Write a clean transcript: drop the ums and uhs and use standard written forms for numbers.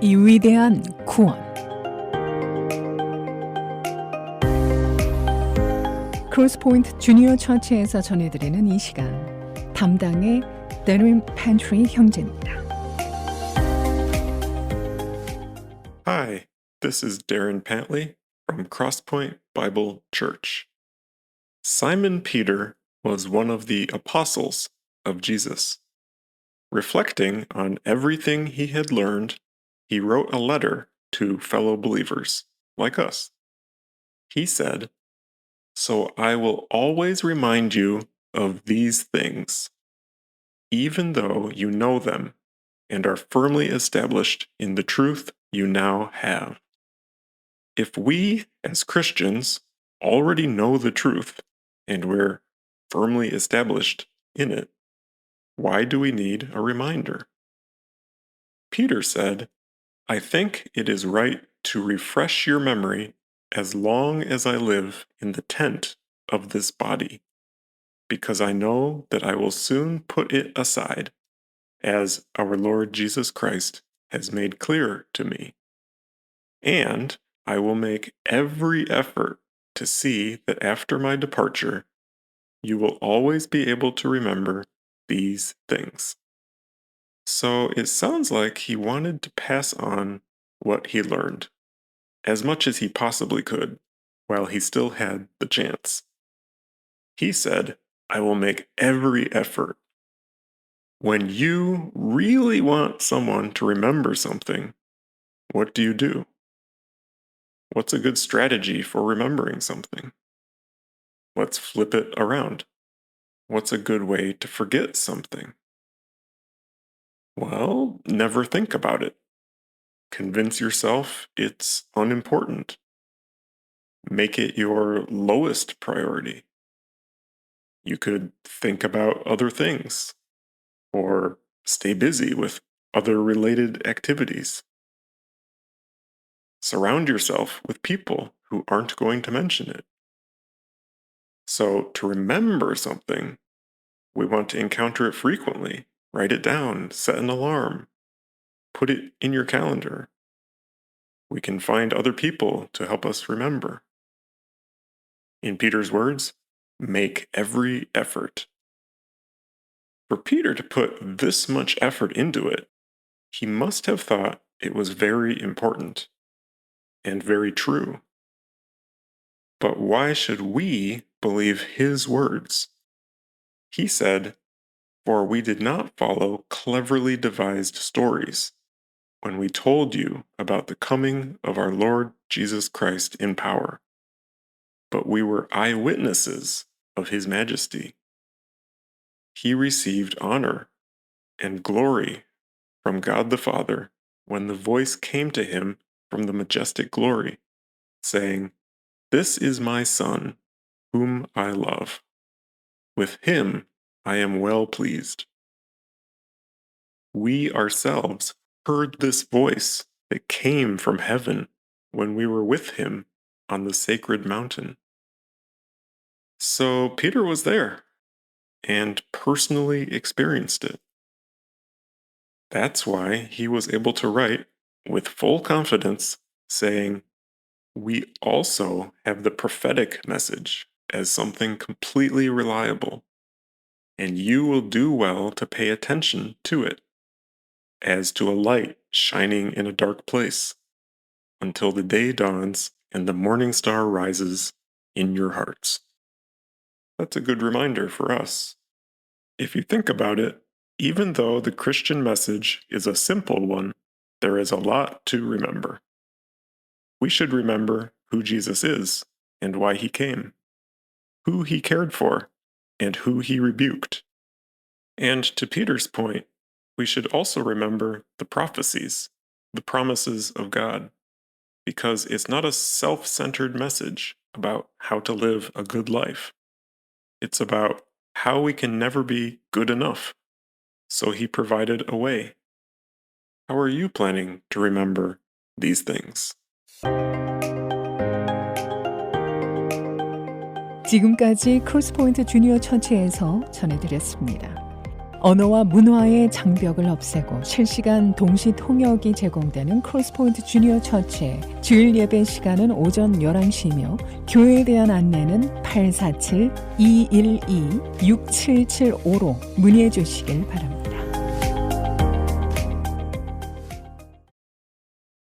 이 위대한 구원. 크로스포인트 주니어 처치에서 전해드리는 이 시간, 담당의 Darin Pantley 형제입니다. Hi, this is Darin Pantley from Crosspoint Bible Church. Simon Peter was one of the apostles of Jesus. Reflecting on everything he had learned, he wrote a letter to fellow believers like us. He said, "So I will always remind you of these things, even though you know them and are firmly established in the truth you now have." If we, as Christians, already know the truth and we're firmly established in it, why do we need a reminder? Peter said, "I think it is right to refresh your memory as long as I live in the tent of this body, because I know that I will soon put it aside, as our Lord Jesus Christ has made clear to me. And I will make every effort to see that after my departure, you will always be able to remember these things." So it sounds like he wanted to pass on what he learned, as much as he possibly could, while he still had the chance. He said, "I will make every effort." When you really want someone to remember something, what do? What's a good strategy for remembering something? Let's flip it around. What's a good way to forget something? Well, never think about it. Convince yourself it's unimportant. Make it your lowest priority. You could think about other things, or stay busy with other related activities. Surround yourself with people who aren't going to mention it. So, to remember something, we want to encounter it frequently. Write it down, set an alarm, put it in your calendar. We can find other people to help us remember. In Peter's words, make every effort. For Peter to put this much effort into it, he must have thought it was very important and very true. But why should we believe his words? He said, "For we did not follow cleverly devised stories when we told you about the coming of our Lord Jesus Christ in power, but we were eyewitnesses of his majesty. He received honor and glory from God the Father when the voice came to him from the majestic glory, saying, 'This is my Son, whom I love. With him I am well pleased.' We ourselves heard this voice that came from heaven when we were with him on the sacred mountain." So Peter was there and personally experienced it. That's why he was able to write with full confidence, saying, "We also have the prophetic message as something completely reliable, and you will do well to pay attention to it, as to a light shining in a dark place, until the day dawns and the morning star rises in your hearts." That's a good reminder for us. If you think about it, even though the Christian message is a simple one, there is a lot to remember. We should remember who Jesus is and why he came, who he cared for, and who he rebuked. And to Peter's point, we should also remember the prophecies, the promises of God, because it's not a self-centered message about how to live a good life. It's about how we can never be good enough. So he provided a way. How are you planning to remember these things? 지금까지 크로스포인트 주니어 처치에서 전해드렸습니다. 언어와 문화의 장벽을 없애고 실시간 동시 통역이 제공되는 크로스포인트 주니어 처치의 주일 예배 시간은 오전 11시이며 교회에 대한 안내는 847-212-6775로 문의해 주시길 바랍니다.